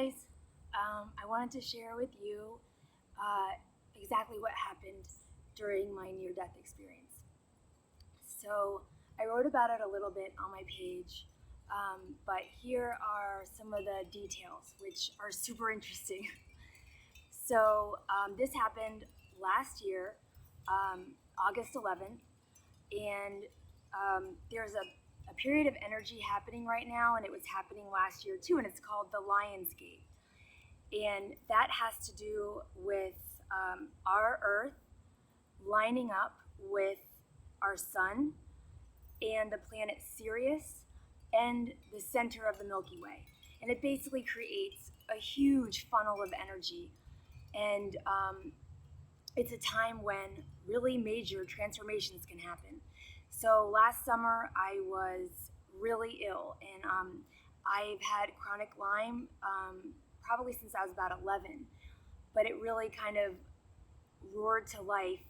guys. I wanted to share with you exactly what happened during my near-death experience. So I wrote about it a little bit on my page, but here are some of the details, which are super interesting. So this happened last year, August 11th, and there's a period of energy happening right now, and it was happening last year too, and it's called the Lion's Gate. And that has to do with our Earth lining up with our sun and the planet Sirius and the center of the Milky Way. And it basically creates a huge funnel of energy. And it's a time when really major transformations can happen. So last summer I was really ill, and I've had chronic Lyme probably since I was about 11, but it really kind of roared to life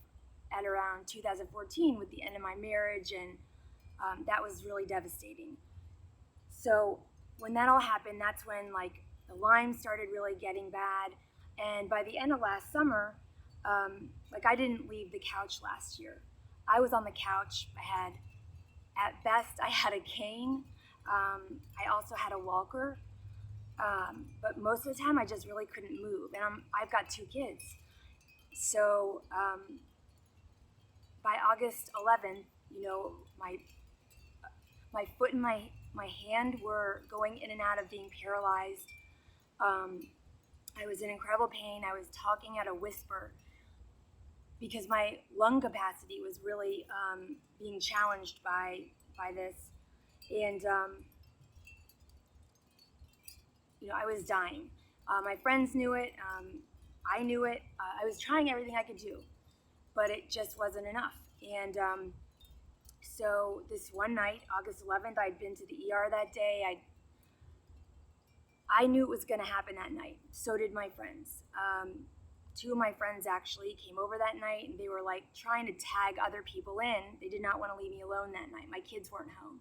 at around 2014 with the end of my marriage, and that was really devastating. So when that all happened, that's when like the Lyme started really getting bad, and by the end of last summer, I didn't leave the couch last year. I was on the couch. At best, I had a cane. I also had a walker. But most of the time I just really couldn't move, and I've got 2 kids. So by August 11th, my foot and my hand were going in and out of being paralyzed. I was in incredible pain. I was talking at a whisper because my lung capacity was really being challenged by this, and I was dying. My friends knew it. I knew it. I was trying everything I could do, but it just wasn't enough. And so this one night, August 11th, I'd been to the ER that day. I knew it was going to happen that night. So did my friends. 2 of my friends actually came over that night, and they were like trying to tag other people in. They did not want to leave me alone that night. My kids weren't home.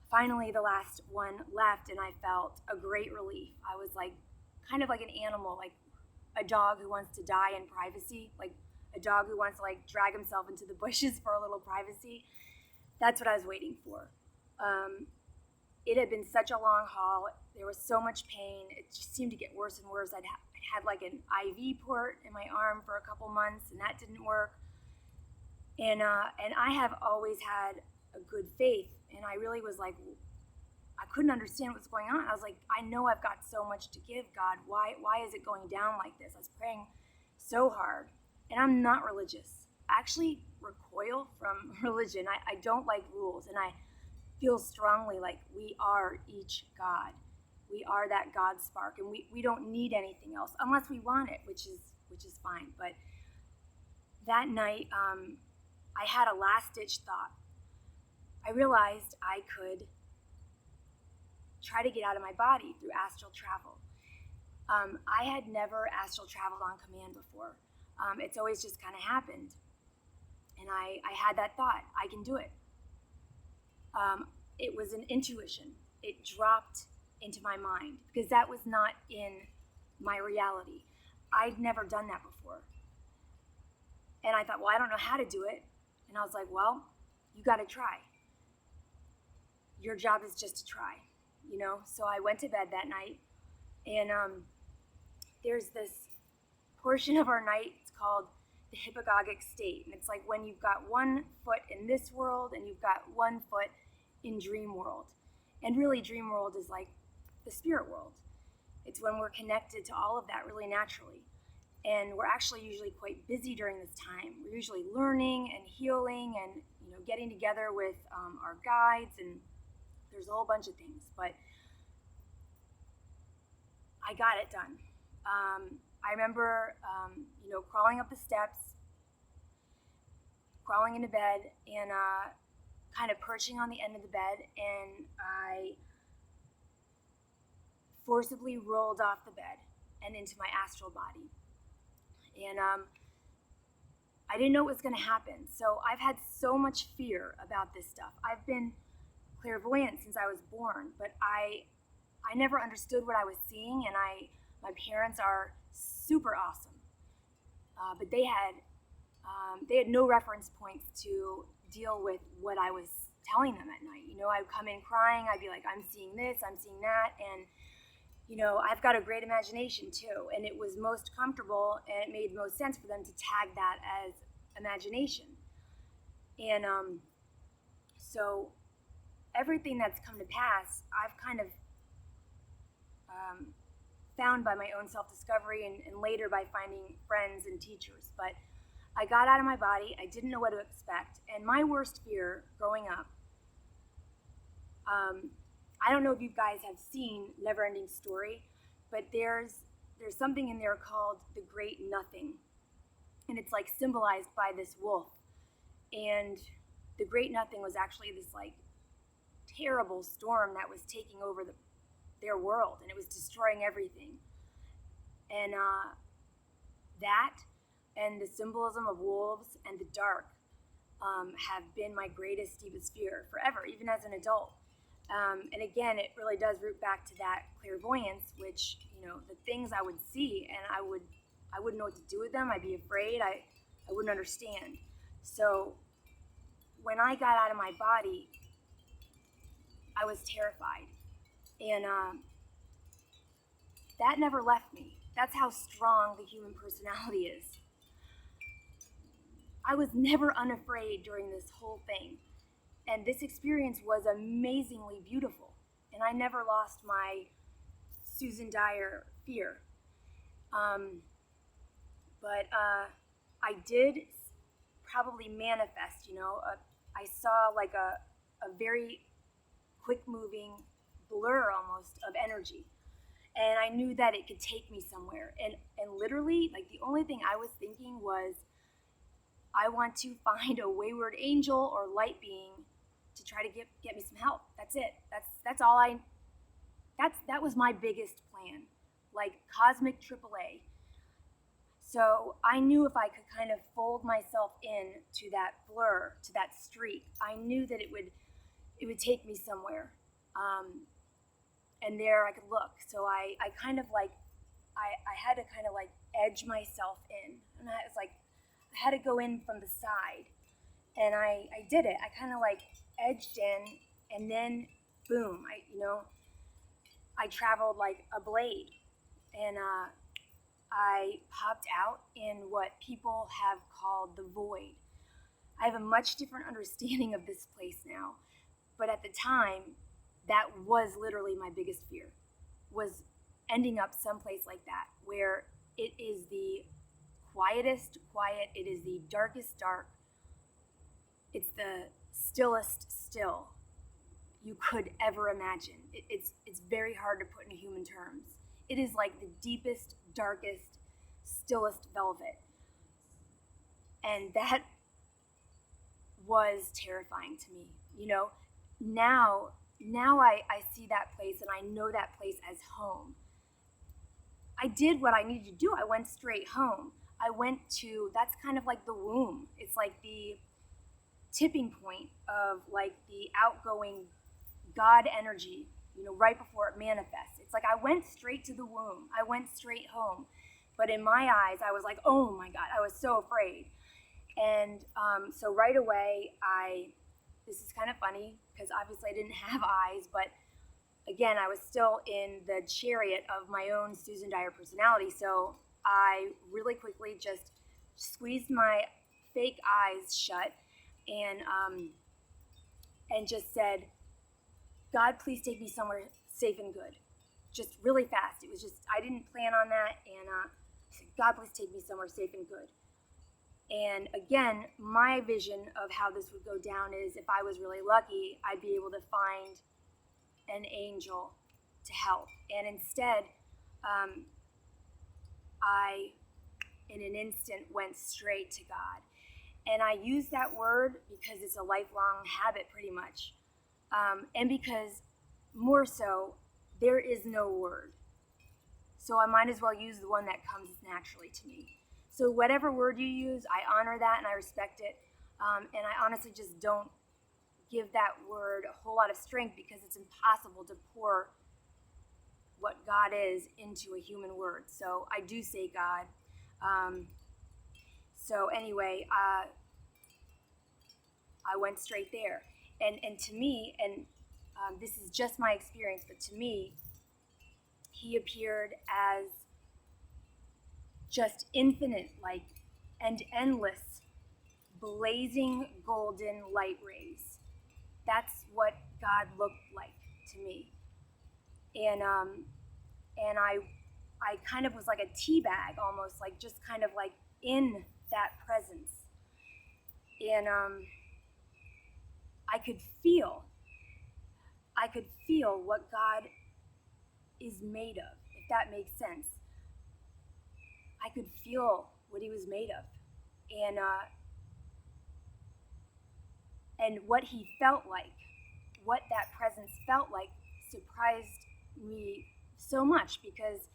Finally, the last one left, and I felt a great relief. I was like, kind of like an animal, like a dog who wants to die in privacy, like a dog who wants to like drag himself into the bushes for a little privacy. That's what I was waiting for. It had been such a long haul. There was so much pain. It just seemed to get worse and worse. I'd had like an IV port in my arm for a couple months, and that didn't work. And I have always had a good faith, and I really was like, I couldn't understand what was going on. I was like, I know I've got so much to give, God. Why is it going down like this? I was praying so hard, and I'm not religious. I actually recoil from religion. I don't like rules, and I feel strongly like we are each God. We are that God spark, and we don't need anything else unless we want it, which is fine. But that night, I had a last-ditch thought. I realized I could try to get out of my body through astral travel. I had never astral traveled on command before. It's always just kind of happened. And I had that thought, I can do it. It was an intuition. It dropped into my mind because that was not in my reality. I'd never done that before. And I thought, well, I don't know how to do it. And I was like, well, you got to try. Your job is just to try, So I went to bed that night, and there's this portion of our night, it's called the hypnagogic state. And it's like when you've got one foot in this world and you've got one foot in dream world. And really dream world is like the spirit world. It's when we're connected to all of that really naturally. And we're actually usually quite busy during this time. We're usually learning and healing and getting together with our guides, and there's a whole bunch of things. But I got it done. I remember, crawling up the steps, crawling into bed, and kind of perching on the end of the bed, and I forcibly rolled off the bed and into my astral body. And I didn't know what was going to happen. So I've had so much fear about this stuff. I've been clairvoyant since I was born, but I I never understood what I was seeing, and my parents are super awesome, but they had no reference points to deal with what I was telling them at night. I'd come in crying. I'd be like, I'm seeing this, I'm seeing that, and I've got a great imagination too, and it was most comfortable, and it made most sense for them to tag that as imagination. And so everything that's come to pass, I've kind of found by my own self-discovery and later by finding friends and teachers. But I got out of my body. I didn't know what to expect. And my worst fear growing up, I don't know if you guys have seen Neverending Story, but there's something in there called the Great Nothing. And it's like symbolized by this wolf. And the Great Nothing was actually this like terrible storm that was taking over their world, and it was destroying everything. And that and the symbolism of wolves and the dark have been my greatest, deepest fear forever, even as an adult. And again, it really does root back to that clairvoyance, which, the things I would see, and I wouldn't know what to do with them. I'd be afraid. I wouldn't understand. So when I got out of my body, I was terrified. And that never left me. That's how strong the human personality is. I was never unafraid during this whole thing. And this experience was amazingly beautiful. And I never lost my Susan Dyer fear. But I did probably manifest, I saw like a very quick moving blur almost of energy. And I knew that it could take me somewhere. And literally, like, the only thing I was thinking was, I want to find a wayward angel or light being to try to get me some help. That's it. That's all that was my biggest plan, like cosmic AAA. So I knew if I could kind of fold myself in to that blur, to that streak, I knew that it would take me somewhere. And there I could look. So I kind of like, I had to kind of like edge myself in. And I was like, I had to go in from the side. And I did it. I kind of like edged in, and then boom, I traveled like a blade. And I popped out in what people have called the void. I have a much different understanding of this place now. But at the time, that was literally my biggest fear, was ending up someplace like that, where it is the quietest quiet, it is the darkest dark, it's the stillest still you could ever imagine. It's very hard to put in human terms. It is like the deepest, darkest, stillest velvet. And that was terrifying to me. Now I see that place, and I know that place as home. I did what I needed to do. I went straight home. That's kind of like the womb. It's like the tipping point of like the outgoing God energy, right before it manifests. It's like I went straight to the womb. I went straight home. But in my eyes, I was like, oh my God, I was so afraid. And so right away, this is kind of funny because obviously I didn't have eyes, but again, I was still in the chariot of my own Susan Dyer personality. So I really quickly just squeezed my fake eyes shut and just said, God, please take me somewhere safe and good. Just really fast. It was just, I didn't plan on that. And I said, God, please take me somewhere safe and good. And again, my vision of how this would go down is if I was really lucky, I'd be able to find an angel to help. And instead, I, in an instant, went straight to God. And I use that word because it's a lifelong habit, pretty much. And because, more so, there is no word. So I might as well use the one that comes naturally to me. So whatever word you use, I honor that and I respect it. And I honestly just don't give that word a whole lot of strength because it's impossible to pour what God is into a human word. So I do say God. So anyway, I went straight there. And to me, and this is just my experience, but to me, he appeared as just infinite, like, and endless, blazing golden light rays. That's what God looked like to me. And I kind of was like a tea bag almost, like just kind of like in that presence. And I could feel what God is made of, if that makes sense. I could feel what he was made of. And what he felt like, what that presence felt like, surprised me so much, because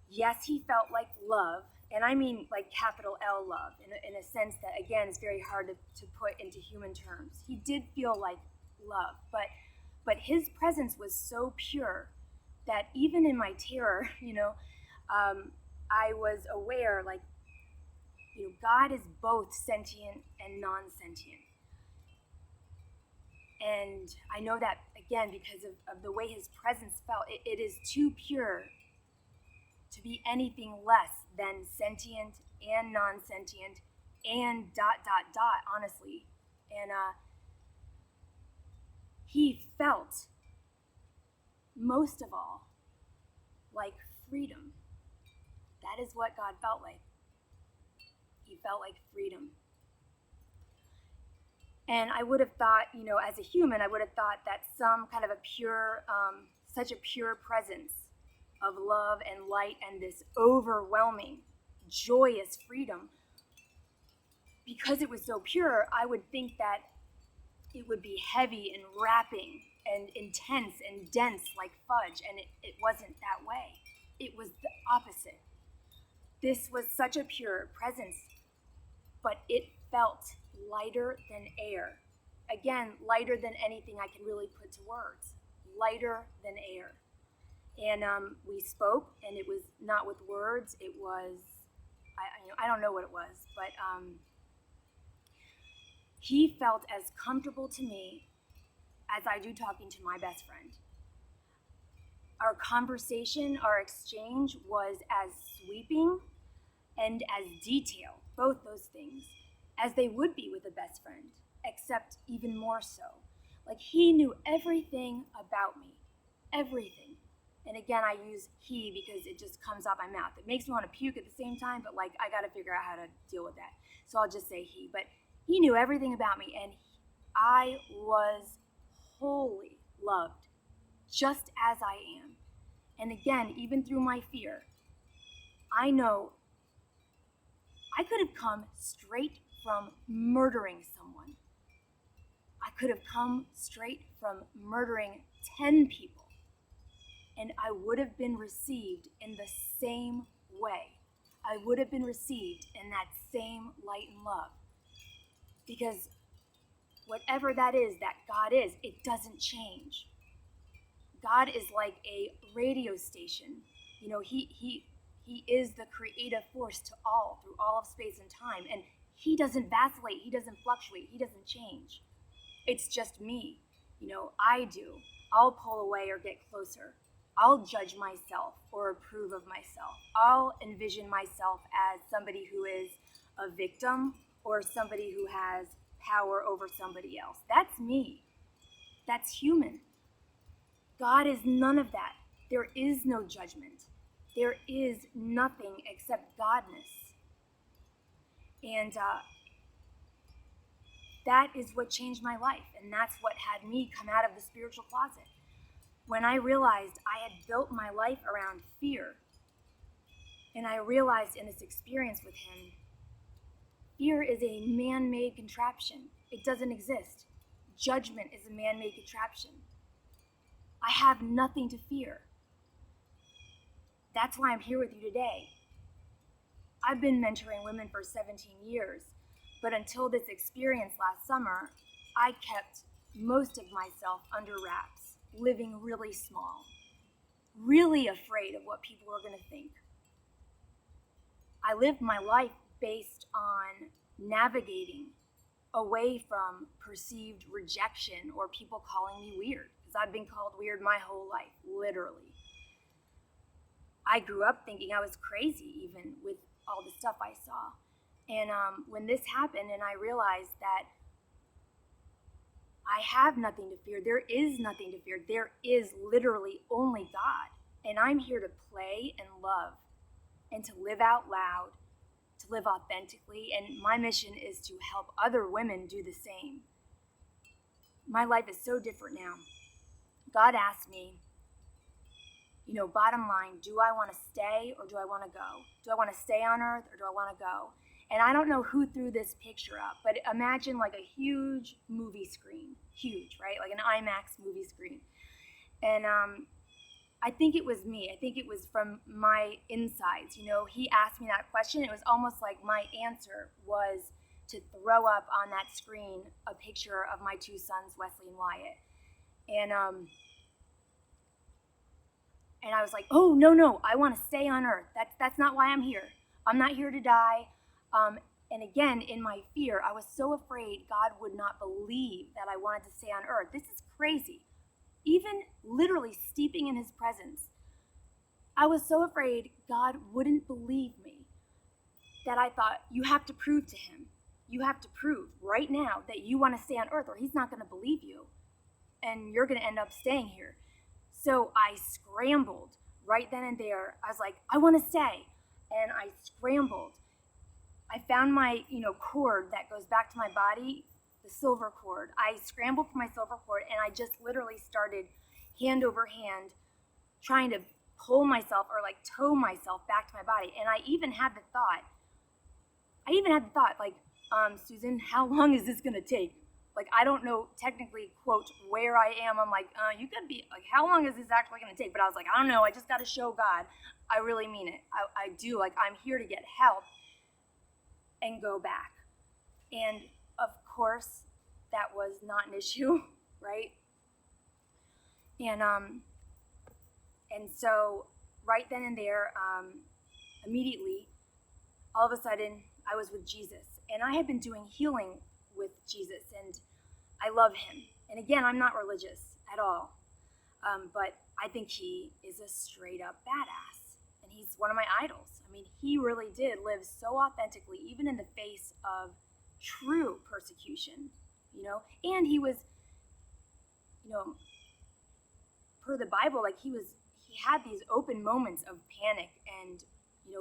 yes, he felt like love, and I mean like capital L love, in a sense that, again, is very hard to put into human terms. He did feel like love, but his presence was so pure that even in my terror, I was aware, like, God is both sentient and non-sentient. And I know that, again, because of the way his presence felt. It is too pure to be anything less than sentient and non-sentient and ... honestly. And he felt, most of all, like freedom. That is what God felt like. He felt like freedom. And I would have thought, as a human, I would have thought that some kind of a pure, such a pure presence of love and light and this overwhelming, joyous freedom, because it was so pure, I would think that it would be heavy and wrapping and intense and dense like fudge, and it wasn't that way. It was the opposite. This was such a pure presence, but it felt lighter than air. Again, lighter than anything I can really put to words. Lighter than air. And we spoke, and it was not with words. It was, I don't know what it was, but he felt as comfortable to me as I do talking to my best friend. Our conversation, our exchange was as sweeping and as detailed, both those things, as they would be with a best friend, except even more so. Like, he knew everything about me, everything. And again, I use he because it just comes out my mouth. It makes me want to puke at the same time, but like, I got to figure out how to deal with that. So I'll just say he. But he knew everything about me, and I was wholly loved, just as I am. And again, even through my fear, I know I could have come straight from murdering someone. I could have come straight from murdering 10 people, and I would have been received in the same way. I would have been received in that same light and love. Because whatever that is that God is, it doesn't change. God is like a radio station. He is the creative force to all, through all of space and time. And he doesn't vacillate, he doesn't fluctuate, he doesn't change. It's just me. I do. I'll pull away or get closer. I'll judge myself or approve of myself. I'll envision myself as somebody who is a victim or somebody who has power over somebody else. That's me. That's human. God is none of that. There is no judgment. There is nothing except Godness. And that is what changed my life. And that's what had me come out of the spiritual closet. When I realized I had built my life around fear, and I realized in this experience with him, fear is a man-made contraption. It doesn't exist. Judgment is a man-made contraption. I have nothing to fear. That's why I'm here with you today. I've been mentoring women for 17 years, but until this experience last summer, I kept most of myself under wraps, living really small. really afraid of what people are going to think. I lived my life based on navigating away from perceived rejection or people calling me weird, because I've been called weird my whole life, literally. I grew up thinking I was crazy, even with all the stuff I saw. And when this happened and I realized that I have nothing to fear, there is nothing to fear, there is literally only God. And I'm here to play and love and to live out loud, to live authentically. And my mission is to help other women do the same. My life is so different now. God asked me, bottom line, do I want to stay or do I want to go? Do I want to stay on earth or do I want to go? And I don't know who threw this picture up, but imagine like a huge movie screen. Huge, right? Like an IMAX movie screen. And I think it was me. I think it was from my insides. He asked me that question. It was almost like my answer was to throw up on that screen a picture of my two sons, Wesley and Wyatt. And I was like, oh, no, I want to stay on earth. That's not why I'm here. I'm not here to die. And again, in my fear, I was so afraid God would not believe that I wanted to stay on earth. This is crazy. Even literally steeping in his presence, I was so afraid God wouldn't believe me that I thought, you have to prove to him. You have to prove right now that you want to stay on earth or he's not going to believe you. And you're going to end up staying here. So I scrambled right then and there. I was like, I want to stay. And I scrambled. I found my, cord that goes back to my body, the silver cord. I scrambled for my silver cord and I just literally started hand over hand trying to pull myself or like tow myself back to my body. And I even had the thought, like, Susan, how long is this going to take? Like, I don't know technically, quote, where I am. I'm like, you could be, like, how long is this actually going to take? But I was like, I don't know. I just got to show God. I really mean it. I do. Like, I'm here to get help and go back. And, of course, that was not an issue, right? And so right then and there, immediately, all of a sudden, I was with Jesus. And I had been doing healing with Jesus, and I love him. And again, I'm not religious at all, but I think he is a straight up badass, and he's one of my idols. I mean, he really did live so authentically, even in the face of true persecution, and he was, per the Bible, like he had these open moments of panic and,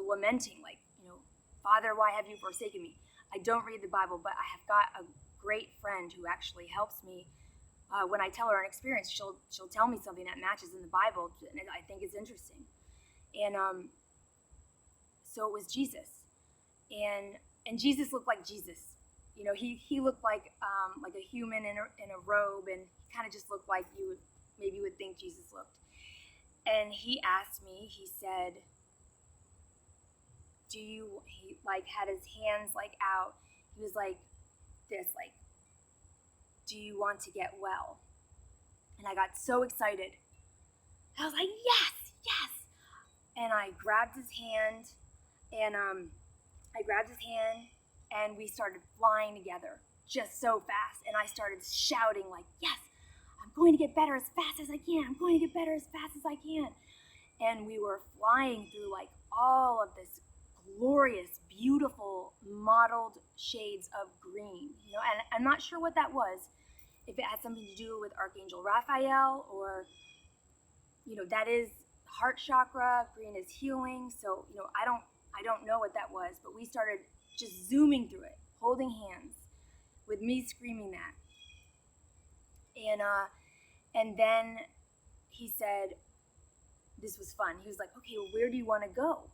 lamenting, like, Father, why have you forsaken me? I don't read the Bible, but I have got a great friend who actually helps me. When I tell her an experience, she'll tell me something that matches in the Bible, and I think it's interesting. And so it was Jesus, and Jesus looked like Jesus. He looked like a human in a robe, and he kind of just looked like you would think Jesus looked. And he asked me. He said, he like had his hands like out. He was like this, like, do you want to get well? And I got so excited. I was like, yes. And I grabbed his hand, and we started flying together just so fast. And I started shouting like, yes, I'm going to get better as fast as I can. I'm going to get better as fast as I can. And we were flying through like all of this glorious, beautiful, mottled shades of green, and I'm not sure what that was, if it had something to do with Archangel Raphael or, that is heart chakra, green is healing, so, I don't know what that was, but we started just zooming through it, holding hands, with me screaming that, and then he said, this was fun, he was like, okay, well, where do you want to go?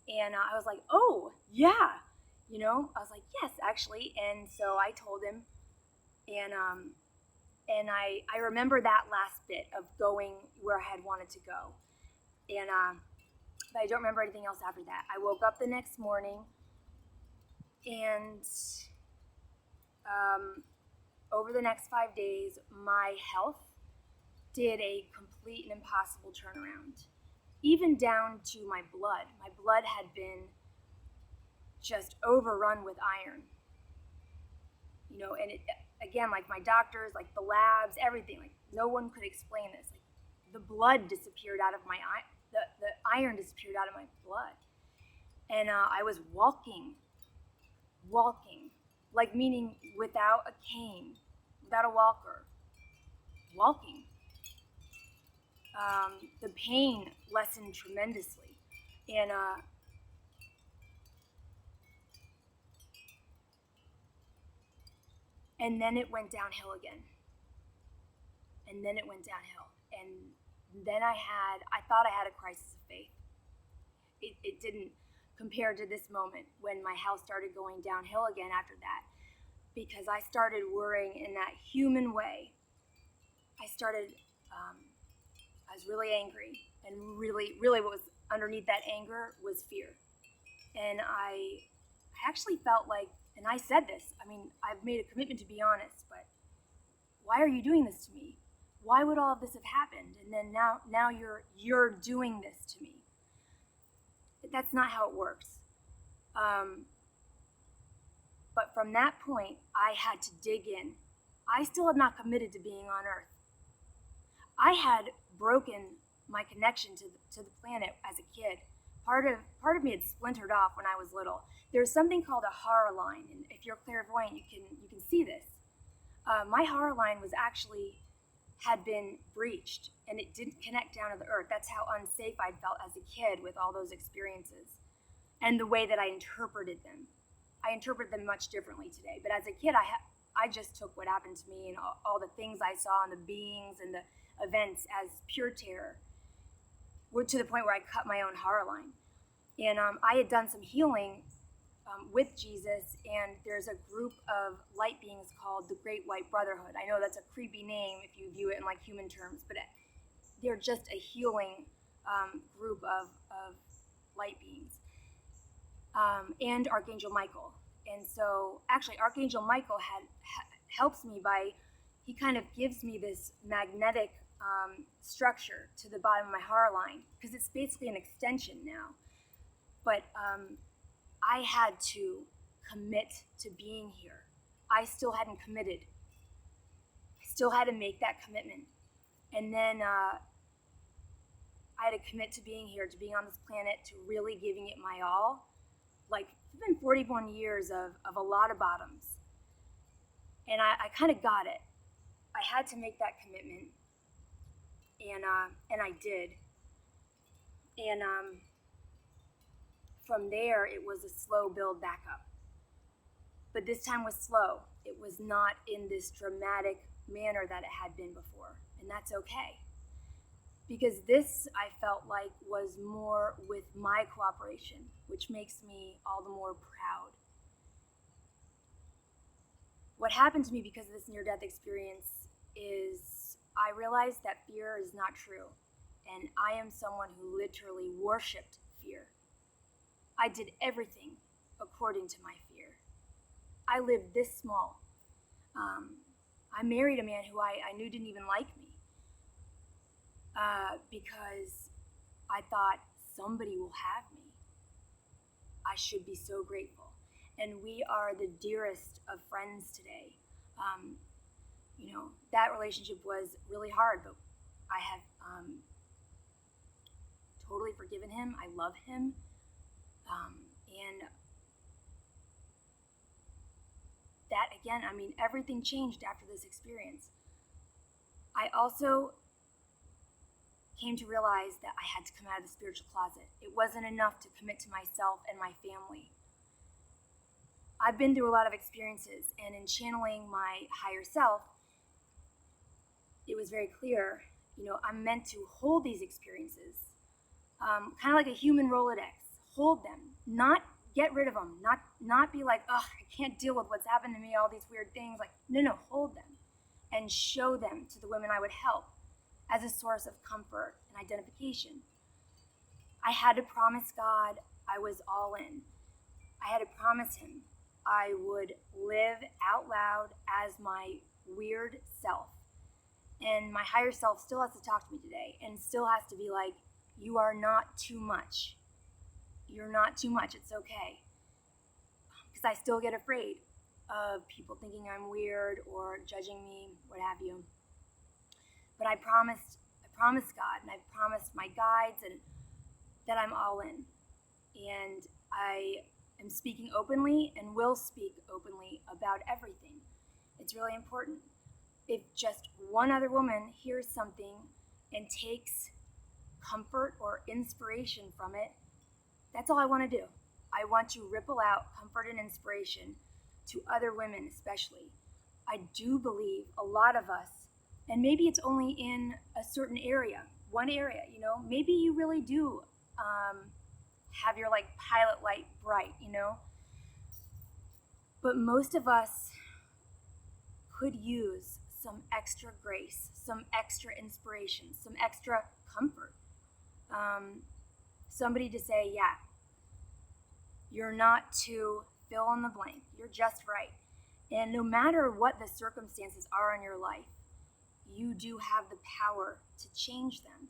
And I was like, oh, yeah, I was like, yes, actually. And so I told him, and I remember that last bit of going where I had wanted to go. And but I don't remember anything else after that. I woke up the next morning, and over the next 5 days, my health did a complete and impossible turnaround, even down to my blood. My blood had been just overrun with iron, and it, again, like my doctors, like the labs, everything, like no one could explain this. Like the blood disappeared out of my eye, the iron disappeared out of my blood. And I was walking, like meaning without a cane, without a walker, walking. The pain lessened tremendously. And then it went downhill again. And then it went downhill. And then I thought I had a crisis of faith. It didn't compare to this moment when my health started going downhill again after that, because I started worrying in that human way. I was really angry, and really what was underneath that anger was fear. And I actually felt like, and I said this, I've made a commitment to be honest, but why are you doing this to me? Why would all of this have happened? And then now you're doing this to me. That's not how it works. But from that point, I had to dig in. I still had not committed to being on Earth. I had broken my connection to the planet as a kid. Part of me had splintered off when I was little. There's something called a horror line, and if you're clairvoyant, you can see this. My horror line had been breached, and it didn't connect down to the earth. That's how unsafe I felt as a kid with all those experiences, and the way that I interpreted them. I interpret them much differently today. But as a kid, I just took what happened to me and all the things I saw and the beings and the events as pure terror, to the point where I cut my own horror line. And I had done some healing with Jesus, and there's a group of light beings called the Great White Brotherhood. I know that's a creepy name if you view it in like human terms, but they're just a healing group of light beings. And Archangel Michael. And so actually Archangel Michael helps me he kind of gives me this magnetic structure to the bottom of my horror line, because it's basically an extension now. But I had to commit to being here. I still hadn't committed. I still had to make that commitment. And then I had to commit to being here, to being on this planet, to really giving it my all. Like, it's been 41 years of a lot of bottoms. And I kind of got it. I had to make that commitment. And I did. And from there, it was a slow build back up. But this time was slow. It was not in this dramatic manner that it had been before. And that's okay. Because this, I felt like, was more with my cooperation, which makes me all the more proud. What happened to me because of this near-death experience is I realized that fear is not true. And I am someone who literally worshipped fear. I did everything according to my fear. I lived this small. I married a man who I knew didn't even like me. Because I thought somebody will have me. I should be so grateful. And we are the dearest of friends today. That relationship was really hard, but I have totally forgiven him. I love him. And that, again, everything changed after this experience. I also came to realize that I had to come out of the spiritual closet. It wasn't enough to commit to myself and my family. I've been through a lot of experiences, and in channeling my higher self, it was very clear, I'm meant to hold these experiences, kind of like a human Rolodex. Hold them, not get rid of them, not be like, I can't deal with what's happened to me, all these weird things. Like, no, hold them and show them to the women I would help as a source of comfort and identification. I had to promise God I was all in. I had to promise him I would live out loud as my weird self And my higher self still has to talk to me today and still has to be like, you are not too much. You're not too much. It's okay. Because I still get afraid of people thinking I'm weird or judging me, what have you. But I promised God, and I promised my guides, and that I'm all in. And I am speaking openly and will speak openly about everything. It's really important. If just one other woman hears something and takes comfort or inspiration from it, that's all I want to do. I want to ripple out comfort and inspiration to other women especially. I do believe a lot of us, and maybe it's only in a certain area, one area, maybe you really do have your like pilot light bright, but most of us could use some extra grace, some extra inspiration, some extra comfort. Somebody to say, yeah, you're not to fill in the blank. You're just right. And no matter what the circumstances are in your life, you do have the power to change them.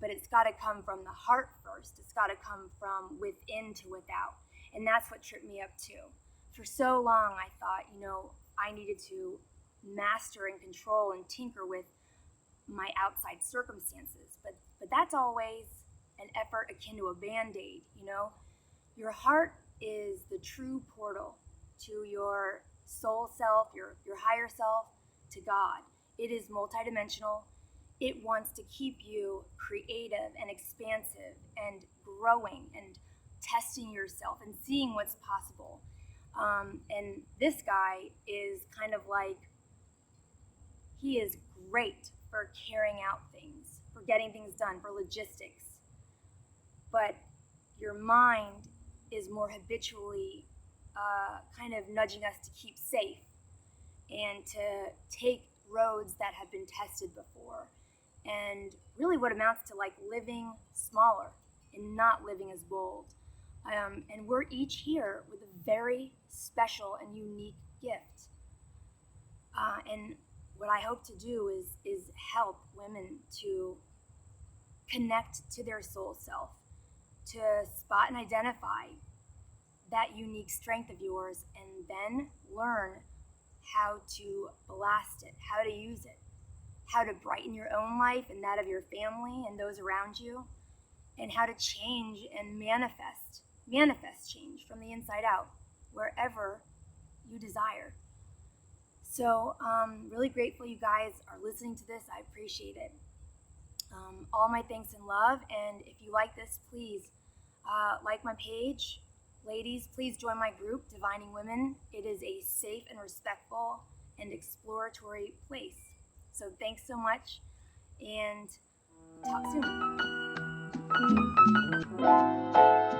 But it's got to come from the heart first. It's got to come from within to without. And that's what tripped me up too. For so long, I thought, I needed to master and control and tinker with my outside circumstances. But that's always an effort akin to a Band-Aid, Your heart is the true portal to your soul self, your higher self, to God. It is multidimensional. It wants to keep you creative and expansive and growing and testing yourself and seeing what's possible. And this guy is kind of like, he is great for carrying out things, for getting things done, for logistics. But your mind is more habitually kind of nudging us to keep safe and to take roads that have been tested before. And really what amounts to like living smaller and not living as bold. And we're each here with a very special and unique gift. And what I hope to do is help women to connect to their soul self, to spot and identify that unique strength of yours, and then learn how to blast it, how to use it, how to brighten your own life and that of your family and those around you, and how to change and manifest change from the inside out, wherever you desire. So really grateful you guys are listening to this. I appreciate it. All my thanks and love. And if you like this, please like my page. Ladies, please join my group, Divining Women. It is a safe and respectful and exploratory place. So thanks so much, and talk soon.